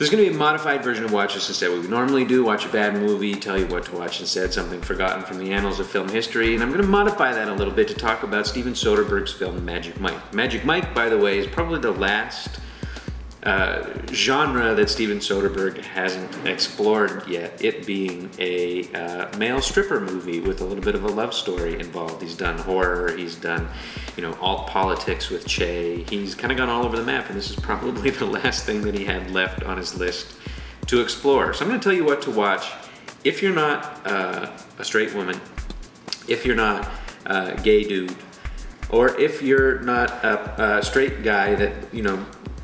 There's going to be a modified version of Watch This Instead. What we normally do, watch a bad movie, tell you what to watch instead, something forgotten from the annals of film history, and I'm going to modify that a little bit to talk about Steven Soderbergh's film Magic Mike. Magic Mike, by the way, is probably the last genre that Steven Soderbergh hasn't explored yet, it being a male stripper movie with a little bit of a love story involved. He's done horror, he's done, alt politics with Che. He's kind of gone all over the map, and this is probably the last thing that he had left on his list to explore. So I'm going to tell you what to watch if you're not a straight woman, if you're not a gay dude, or if you're not a straight guy that,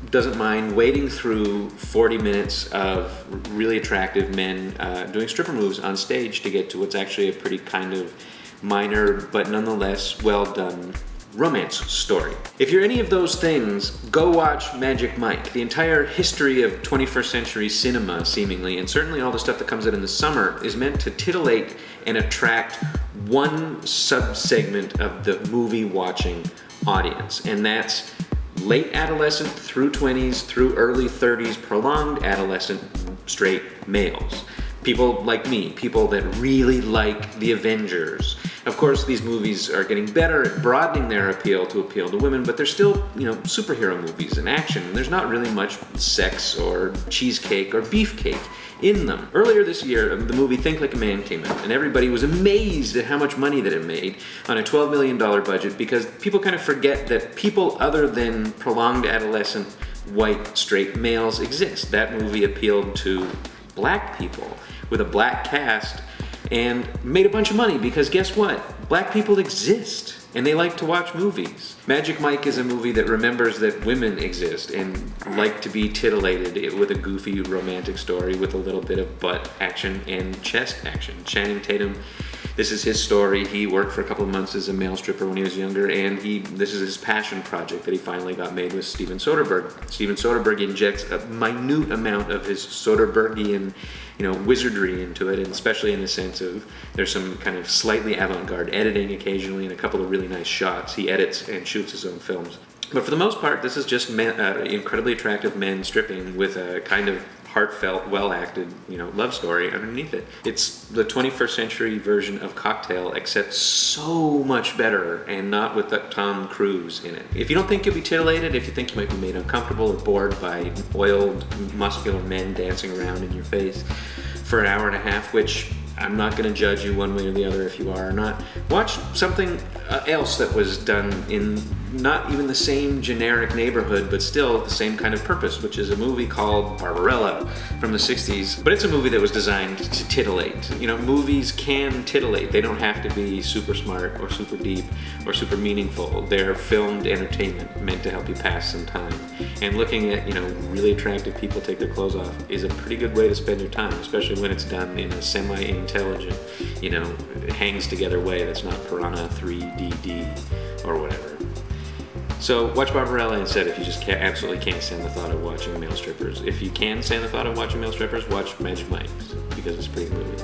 doesn't mind wading through 40 minutes of really attractive men doing stripper moves on stage to get to what's actually a pretty kind of minor but nonetheless well done romance story. If you're any of those things, go watch Magic Mike. The entire history of 21st century cinema, seemingly, and certainly all the stuff that comes out in the summer, is meant to titillate and attract one sub-segment of the movie watching audience, and that's late adolescent through 20s through early 30s, prolonged adolescent straight males. People like me, people that really like the Avengers. Of course, these movies are getting better at broadening their appeal to women, but they're still, superhero movies and action. And there's not really much sex or cheesecake or beefcake in them. Earlier this year, the movie Think Like a Man came out, and everybody was amazed at how much money that it made on a $12 million budget, because people kind of forget that people other than prolonged adolescent white straight males exist. That movie appealed to black people with a black cast and made a bunch of money because guess what? Black people exist and they like to watch movies. Magic Mike is a movie that remembers that women exist and like to be titillated with a goofy romantic story with a little bit of butt action and chest action. Channing Tatum, this is his story. He worked for a couple of months as a male stripper when he was younger, and this is his passion project that he finally got made with Steven Soderbergh. Steven Soderbergh injects a minute amount of his Soderberghian wizardry into it, and especially in the sense of there's some kind of slightly avant-garde editing occasionally and a couple of really nice shots. He edits and shoots his own films. But for the most part, this is just incredibly attractive men stripping with a kind of heartfelt, well-acted, love story underneath it. It's the 21st century version of Cocktail, except so much better, and not with that Tom Cruise in it. If you don't think you'll be titillated, if you think you might be made uncomfortable or bored by oiled, muscular men dancing around in your face for an hour and a half, which I'm not going to judge you one way or the other if you are or not, watch something else that was done in not even the same generic neighborhood, but still the same kind of purpose, which is a movie called Barbarella from the 60s. But it's a movie that was designed to titillate. Movies can titillate. They don't have to be super smart or super deep or super meaningful. They're filmed entertainment meant to help you pass some time. And looking at, really attractive people take their clothes off is a pretty good way to spend your time, especially when it's done in a semi-intelligent, hangs together way that's not Piranha 3DD or whatever. So watch Barbarella instead if you just absolutely can't stand the thought of watching male strippers. If you can stand the thought of watching male strippers, watch Magic Mike because it's a pretty good movie.